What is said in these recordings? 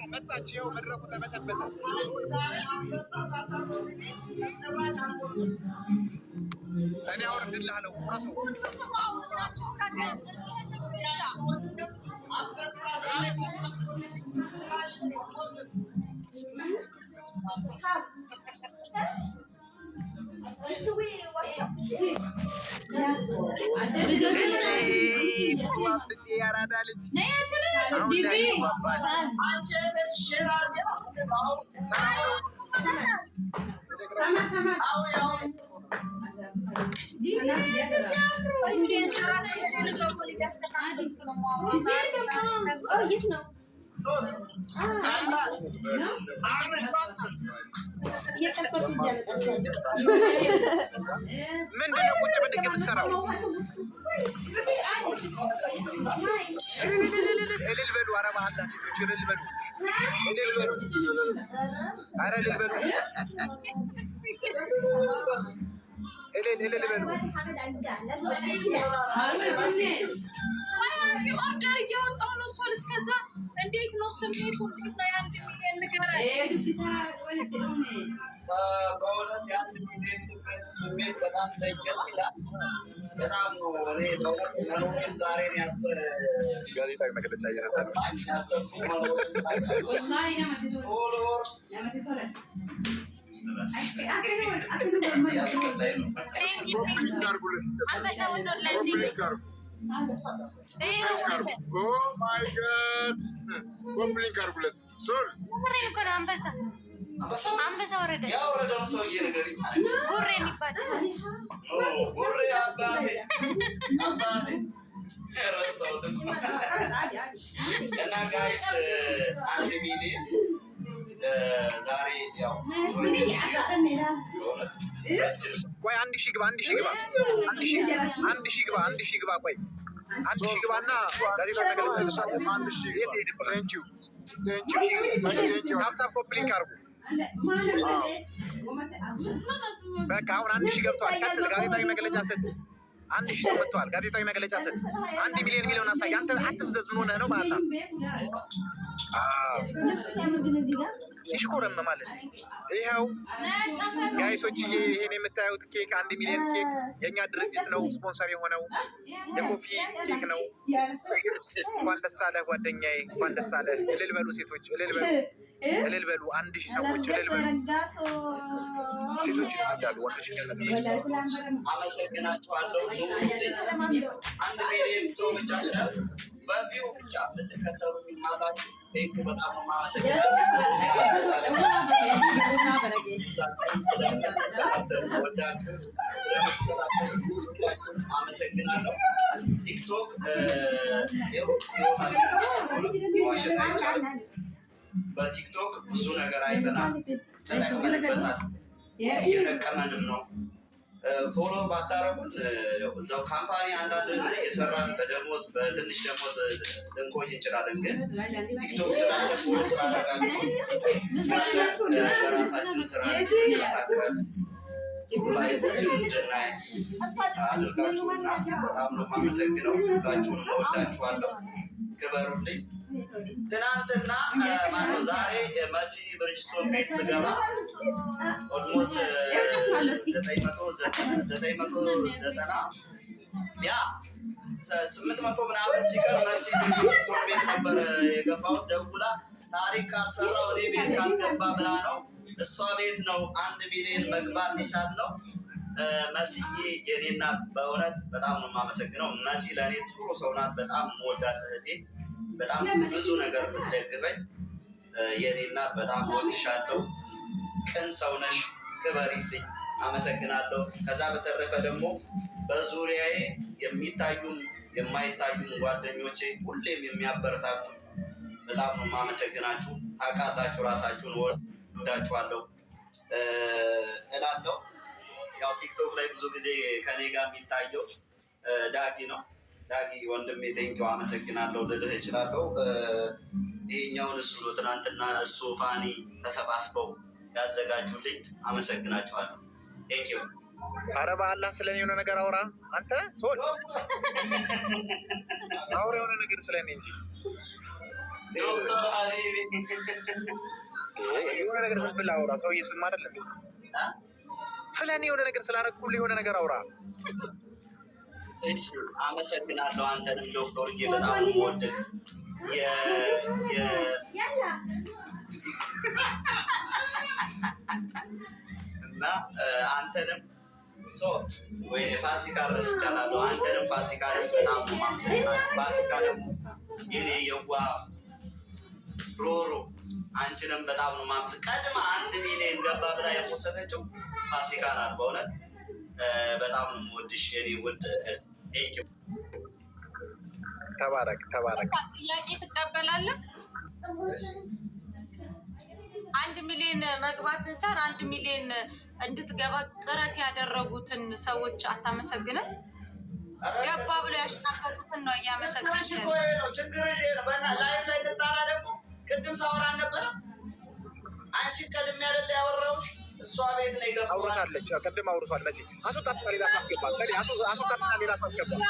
መጣችው መድረኩ ተበጠበጠ። እኔ አውርድልሃለሁ ቁረሰው ምንድነው ቁጭ ብድግ የምትሰራው? እልል በሉ። ኧረ በአላህ ሴቶች እልል በሉ፣ እልል በሉ፣ ኧረ እልል በሉ፣ እልል በሉ። ኦርደር እያወጣሁ ነው። እሷን እስከዛ እንዴት ነው ስሜቱ? እንዴት ነው ያን ሚሊዮን ንገረኝ። በእውነት የአንድ ሚሊዮን ስሜት በጣም ለየት ይላል። በጣም እኔ በእውነት መኖሬን ዛሬ ጋዜጣዊ መግለጫ ያሰብኩ መኖሬን አንበሳ ወረደ። ያወረደው ሰውዬ ነገር ጉሬ የሚባል ጉሬ አባቴ ረሳሁት እና ጋይስ 1 ሚሊዮን ዛሬ ያው ቆይ 1000 ግባ፣ 1000 ግባ፣ 1000 ግባ፣ 1000 ግባ፣ ቆይ 1000 ግባና ጋዜጣ መግለጫ ታፕታፕ ኮፕሊንግ አድርጉ። በቃ አሁን 1000 ገብቷል። ቀጥል። ጋዜጣዊ መግለጫ ሰጥ። 1000 ሰው መጥቷል። ጋዜጣዊ መግለጫ ሰጥ። 1 ሚሊዮን ሚሊዮን አሳይ። አንተ አትፍዘዝ። ምን ሆነህ ነው? ባላ ይሽኮረም ማለት ይኸው ጋይሶች፣ ይሄን የምታዩት ኬክ 1 ሚሊዮን ኬክ የኛ ድርጅት ነው ስፖንሰር የሆነው። የኮፊ ኬክ ነው። እንኳን ደስ አለህ ጓደኛዬ፣ እንኳን ደስ አለህ። እልል በሉ ሴቶች፣ እልል በሉ፣ እልል በሉ። 1000 ሰዎች እልል በሉ። ሴቶች ይላሉ፣ ወንዶች ይላሉ። አመሰግናችኋለሁ። 1 ሚሊዮን ሰው ብቻ ሳይሆን በቪው ብቻ ልትከተሉት ማላችሁ ቴንክ በጣም ማመሰግናለሁ። አመሰግናለሁ። ቲክቶክ በቲክቶክ ብዙ ነገር አይተናል፣ ተጠቅመንበታል፣ እየጠቀመንም ነው። ፎሎ ባታረጉን እዛው ካምፓኒ አንዳንድ እየሰራን በደሞዝ በትንሽ ደሞዝ ልንቆይ እንችላለን። ግን ቲክቶክ ስላለ ፎሎ ስላደረጋችሁ ለራሳችን ስራ እንዲንቀሳቀስ ጥሩ ላይፎችን እንድናይ አድርጋችሁና በጣም ነው የማመሰግነው። ሁላችሁንም እወዳችኋለሁ። ክበሩልኝ። ትናንትና ማነው ዛሬ መሲ ብርጅስቶን ቤት ስገባ ኦልሞስት 990 ያ 800 ምናምን ሲቀር መሲ ብርጅስቶን ቤት ነበር የገባሁት። ደውላ ታሪክ ካልሰራው እኔ ቤት ካልገባ ብላ ነው። እሷ ቤት ነው 1 ሚሊዮን መግባት የቻልነው። መሲዬ የኔ እናት በእውነት በጣም ነው የማመሰግነው። መሲ ለእኔ ጥሩ ሰው ናት። በጣም የምወዳት እህቴ፣ በጣም ብዙ ነገር የምትደግፈኝ የኔ እናት፣ በጣም እወድሻለሁ። ቅን ሰው ነሽ፣ ክበሪልኝ። አመሰግናለሁ። ከዛ በተረፈ ደግሞ በዙሪያዬ የሚታዩም የማይታዩም ጓደኞቼ ሁሌም የሚያበረታቱ በጣም ነው የማመሰግናችሁ። ታውቃላችሁ፣ ራሳችሁን ወዳችኋለሁ እላለሁ። ያው ቲክቶክ ላይ ብዙ ጊዜ ከኔ ጋር የሚታየው ዳጊ ነው። ዳጊ ወንድሜ ቴንኪው አመሰግናለሁ ልልህ እችላለሁ። ይሄኛውን እሱ ነው ትናንትና እሱ ፋኒ ተሰባስበው ያዘጋጁልኝ። አመሰግናችኋለሁ። ቴንኪው። ኧረ በአላህ ስለኔ የሆነ ነገር አውራ አንተ ሶል አውራ የሆነ ነገር ስለኔ እንጂ ዶክተር ሀቢቢ ነገር ዝም ብለህ አውራ። ሰውዬ ስም አይደለም ስለ እኔ የሆነ ነገር ስላደረኩልህ የሆነ ነገር አውራ። እሺ አመሰግናለሁ። አንተንም ዶክተርዬ በጣም የምወድህ እና አንተንም ወይ ፋሲካ ረስቻለሁ። አንተንም ፋሲካ በጣም ነው የማመሰግናለሁ። ፋሲካ ደግሞ የኔ የዋህ ሮሮ አንቺንም በጣም ነው የማመሰግናለሁ። ቀድማ 1 ሚሊዮን ገባ ብላ የፖሰተችው ፋሲካ ናት። በእውነት በጣም ነው የምወድሽ የኔ ውድ እህት። ቴንኪው። ተባረክ ተባረክ። ጥያቄ ትቀበላለህ? 1 ሚሊዮን መግባት እንቻል 1 ሚሊዮን እንድትገባ ጥረት ያደረጉትን ሰዎች አታመሰግንም? ገባ ብሎ ያሽቃበጡትን ነው እያመሰግናል። ችግር ላይፍ ላይ ትጣላ ደግሞ ቅድም ሳወራ ነበረ። አንቺ ቀድም ያደለ ያወራሁሽ እሷ ቤት ነው የገባው። አውርታለች። ቅድም አውርቷል። መሲ አስወጣትና ሌላ ታስገባል። አስወጣትና ሌላ ታስገባል።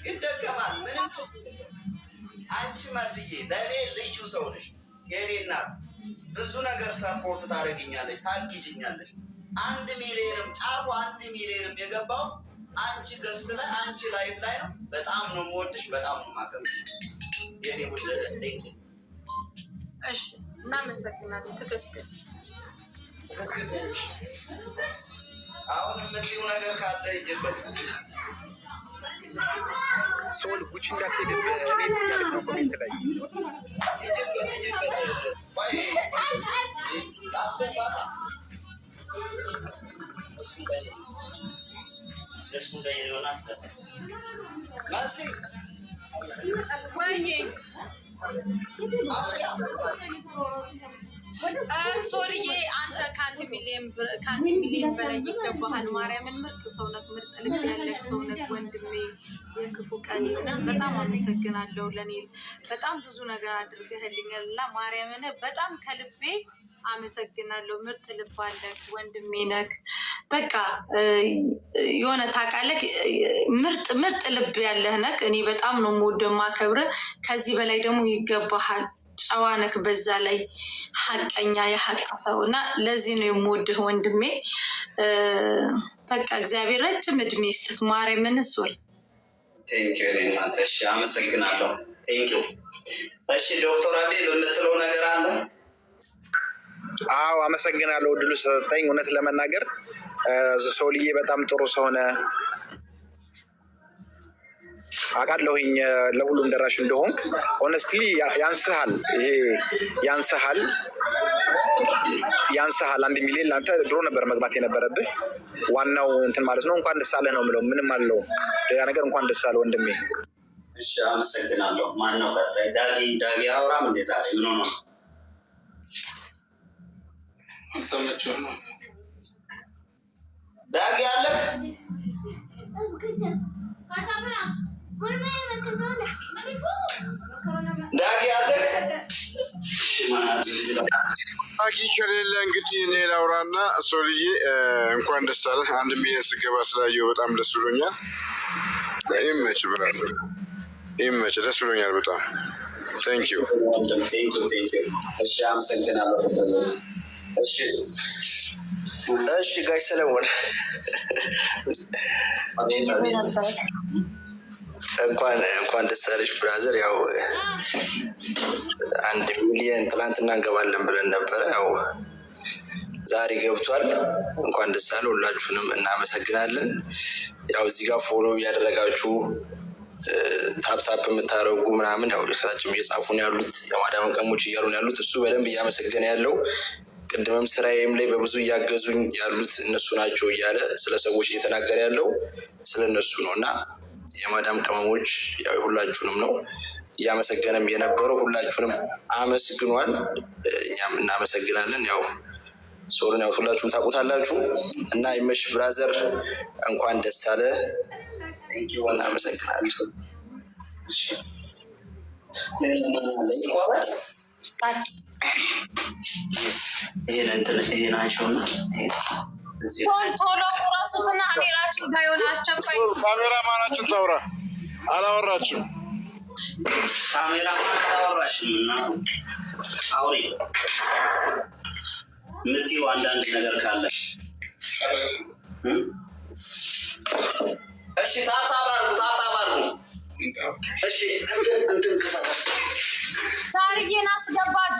ይደገማል። ምንም አንቺ መስዬ ለእኔ ልዩ ሰው ነሽ። የኔ እናት ብዙ ነገር ሰፖርት ታደርግኛለች፣ ታግጅኛለች። 1 ሚሊዮንም ጫፉ 1 ሚሊዮንም የገባው አንቺ ገስት ላይ አንቺ ላይፍ ላይ ነው። በጣም ነው የምወድሽ፣ በጣም ነው የማከብርሽ የኔ ውድ እህቴ። እሺ እናመሰግናለን። ትክክል። አሁን የምትይው ነገር ካለ ይጀበት ሶል ጉቺ እንዳትሄድ ሬስ እያለች ነው ኮሜንት ላይ ይጀበት ወይ አስገባታ እሱ ላይ የሆነ አስገባ ማሲ ወይኔ ሶልዬ አንተ ከ1 ሚሊዮን በላይ ይገባሃል። ማርያምን ምርጥ ሰው ነህ፣ ምርጥ ልብ ያለህ ሰው ነህ ወንድሜ። የክፉ ቀን እውነት በጣም አመሰግናለሁ። ለእኔ በጣም ብዙ ነገር አድርገህልኛል እና ማርያምን በጣም ከልቤ አመሰግናለሁ። ምርጥ ልብ አለህ ወንድሜ ነህ። በቃ የሆነ ታውቃለህ፣ ምርጥ ልብ ያለህ ነህ። እኔ በጣም ነው የምወደው የማከብርህ። ከዚህ በላይ ደግሞ ይገባሃል። ጨዋ ነህ፣ በዛ ላይ ሀቀኛ የሀቅ ሰው እና ለዚህ ነው የምወድህ ወንድሜ። በቃ እግዚአብሔር ረጅም እድሜ ይስጥህ። ማርያምን ሶል ቴንኪው እናንተ። እሺ አመሰግናለሁ። ቴንኪው። እሺ ዶክተር አቤ በምትለው ነገር አለ? አዎ አመሰግናለሁ እድሉ ስለሰጠኝ። እውነት ለመናገር ሶልዬ በጣም ጥሩ ሰው ነህ አውቃለሁኝ። ለሁሉም ደራሽ እንደሆንክ ሆነስትሊ ያንስሃል፣ ይሄ ያንስሃል። 1 ሚሊዮን ለአንተ ድሮ ነበር መግባት የነበረብህ። ዋናው እንትን ማለት ነው። እንኳን ደስ አለህ ነው የምለው። ምንም አለው ሌላ ነገር። እንኳን ደስ አለህ ወንድሜ። እሺ አመሰግናለሁ። ማነው ቀጣይ? ዳጊ አውራም እንደ ዛሬ ምን ሆነ? ዳጊ አለ ዳጊ አለ። ዳጊ ከሌለ እንግዲህ እኔ ላውራና ሶልዬ እንኳን ደስ አለህ። 1 ሚሊዮን ስገባ ስላየው በጣም ደስ ብሎኛል። ይመች ብራዘር፣ ይመች። ደስ ብሎኛል በጣም ቴንኪዩ። እሺ አመሰግናለሁ። እሺ ጋሽ ሰለሞን እንኳን ደስ አለሽ ብራዘር። ያው 1 ሚሊዮን ትናንትና እንገባለን ብለን ነበረ። ያው ዛሬ ገብቷል። እንኳን ደስ አለ። ሁላችሁንም እናመሰግናለን። ያው እዚህ ጋር ፎሎ እያደረጋችሁ ታፕታፕ የምታደርጉ ምናምን ያው ከታችም እየጻፉ ነው ያሉት፣ የማዳም ቀሞች እያሉ ነው ያሉት። እሱ በደንብ እያመሰገነ ያለው ቅድምም ስራዬም ላይ በብዙ እያገዙኝ ያሉት እነሱ ናቸው እያለ ስለ ሰዎች እየተናገረ ያለው ስለ እነሱ ነው እና የማዳም ቅመሞች ያው ሁላችሁንም ነው እያመሰገነም የነበረው። ሁላችሁንም አመስግኗል። እኛም እናመሰግናለን። ያው ሶልን ያው ሁላችሁም ታውቁታላችሁ እና ይመሽ ብራዘር፣ እንኳን ደስ አለ። እናመሰግናለን። ይሄን አንሺውና ቶሎ ቁረሱትና እኔ ራሴ ባይሆን አስቸኳይ ካሜራ ማናችሁን ታውራ አላወራችሁም። ካሜራ ማወራሽ እና አውሪ ምትይው አንዳንድ ነገር ካለ እሺ ታታባሩ እሺ እንትን ክፈታ ታሪዬን አስገባት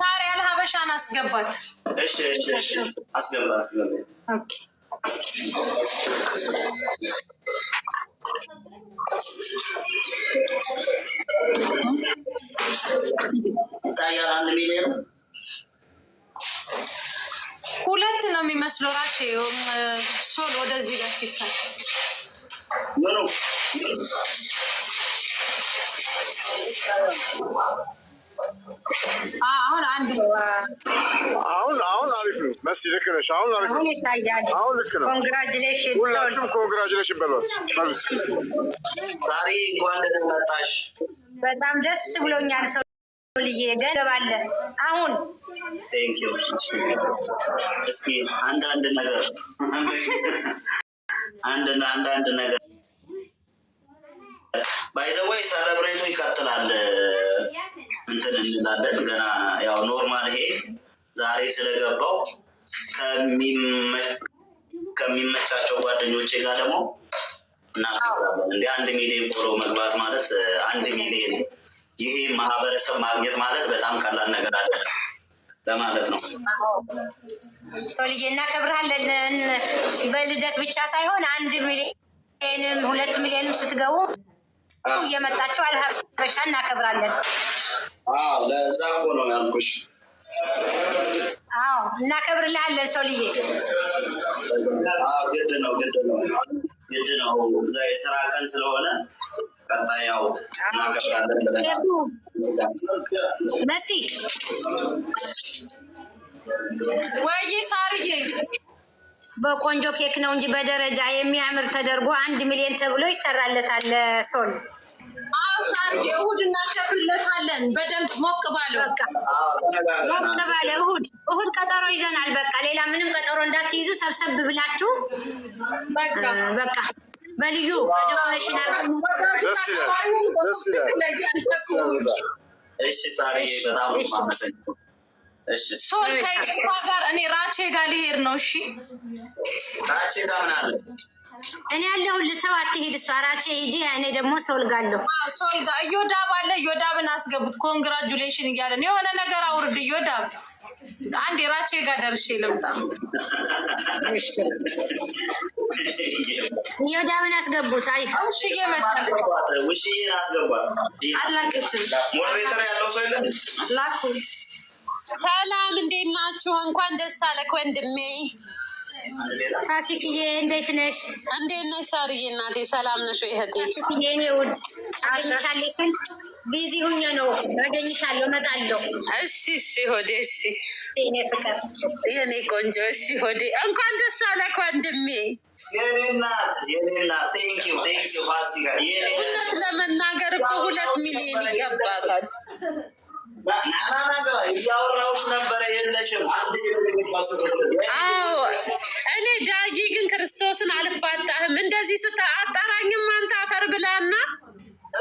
ታሪ አልሀበሻን አስገባት እሺ አስገባ ኦኬ ታያል 1 ሚሊዮን 2 ነው የሚመስለው ራሴው ሶል ወደዚህ ጋር ሲሳይ ምኑ አሁን አንድ አሁን አሪፍ ነው መሲ ልክ ነሽ አሁን አሪፍ ነው አሁን ልክ ነው ኮንግራቹሌሽን ሁላችሁም ኮንግራቹሌሽን በሏት ታሪ እንኳን ደህና መጣሽ በጣም ደስ ብሎኛል ሰውልዬ ገባለ አሁን ቴንክ ዩ እስኪ አንዳንድ ነገር ባይ ዘ ወይ ሰለብሬቱ ይቀጥላል እንትን እንላለን ገና ያው ኖርማል ይሄ ዛሬ ስለገባው ከሚመቻቸው ጓደኞቼ ጋር ደግሞ እናቀርባለን እንደ 1 ሚሊዮን ፎሎ መግባት ማለት 1 ሚሊዮን ይሄ ማህበረሰብ ማግኘት ማለት በጣም ቀላል ነገር አይደለም ለማለት ነው። ሶልዬ እናከብራለን በልደት ብቻ ሳይሆን 1 ሚሊዮንም 2 ሚሊዮንም ስትገቡ እየመጣችሁ አልሀበሻ እናከብራለን። ለዛ እኮ ነው ያልኩሽ። እናከብርልሃለን ሰውልዬ። ግድ ነው የስራ ቀን ስለሆነ ቀጣይ ያው እናከብራለን። መሲ ወይ ሳርዬ በቆንጆ ኬክ ነው እንጂ በደረጃ የሚያምር ተደርጎ 1 ሚሊዮን ተብሎ ይሰራለታል። ሶል ሳርዬ እሑድ እናከብርለታለን። በደንብ ሞቅ ባለው እሑድ ቀጠሮ ይዘናል። በቃ ሌላ ምንም ቀጠሮ እንዳትይዙ ሰብሰብ ብላችሁ በቃ በልዩ ዴኮሬሽን አድርገን ደስ ይላል። እሺ ሳርዬ በጣም አመሰግናለሁ። ሶል ከይቅርታ ጋር እኔ ራቼ ጋር ልሄድ ነው። እሺ ራቼ ጋር ምን አለ? እኔ ያለሁልህ ተው አትሄድ። እሷ ራቼ ሂጂ፣ እኔ ደግሞ ሶል ጋር አለሁ። ሶል ጋር እዮዳብ አለ። እዮዳብን አስገቡት። ኮንግራጁሌሽን እያለን የሆነ ነገር አውርድ። እዮዳብ አንዴ ራቼ ጋር ደርሼ ልምጣ። እዮዳብን አስገቡት። አይ ውሽዬ መጣች። ውሽዬን አስገቧት። አላቀችም። ሞዴሬተር ያለው ሰው የለም። ላኩ። ሰላም እንዴት ናችሁ? እንኳን ደስ አለህ ወንድሜ። ፋሲክዬ እንዴት ነሽ? እንዴት ነሽ ሳርዬ? እናቴ ሰላም ነሽ ወይ እህቴ? ፋሲክዬ እኔ ውድ አገኝሻለሁ ስል ቢዚ ሁኜ ነው። አገኝሻለሁ፣ እመጣለሁ። እሺ ሆዴ። እሺ የኔ ፍቅር፣ የኔ ቆንጆ። እሺ ሆዴ፣ እንኳን ደስ አለህ ወንድሜ። የኔ እናት ቴንክ ዩ ፋሲካ። እውነት ለመናገር እኮ 2 ሚሊዮን ይገባታል። እያወራሁሽ ነበረ የለሽም። አዎ እኔ ዳጊ ግን ክርስቶስን አልፋታህም። እንደዚህ አጣራኝም አንተ አፈር ብላና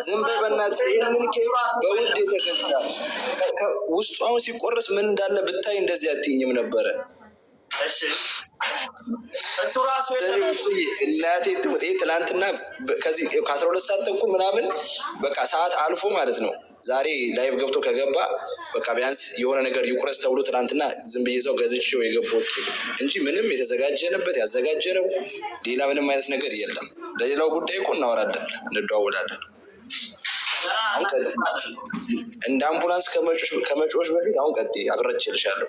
ዝም በይ በእናትህ። ይህንን ኬክ በውድ የተገዛ ውስጡ አሁን ሲቆረስ ምን እንዳለ ብታይ እንደዚህ አትይኝም ነበረ። እሺ እሱ ራሱ እናቴ ትላንትና ከዚህ ከ12 ሰዓት ተኩል ምናምን በቃ ሰዓት አልፎ ማለት ነው። ዛሬ ላይቭ ገብቶ ከገባ በቃ ቢያንስ የሆነ ነገር ይቁረስ ተብሎ ትላንትና ዝም ብዬ ሰው ገዝቼው የገባሁት እንጂ ምንም የተዘጋጀንበት ያዘጋጀነው ሌላ ምንም አይነት ነገር የለም። ለሌላው ጉዳይ እኮ እናወራለን፣ እንደዋወላለን። እንደ አምቡላንስ ከመጮሽ በፊት አሁን ቀጥይ አብረችልሻለሁ።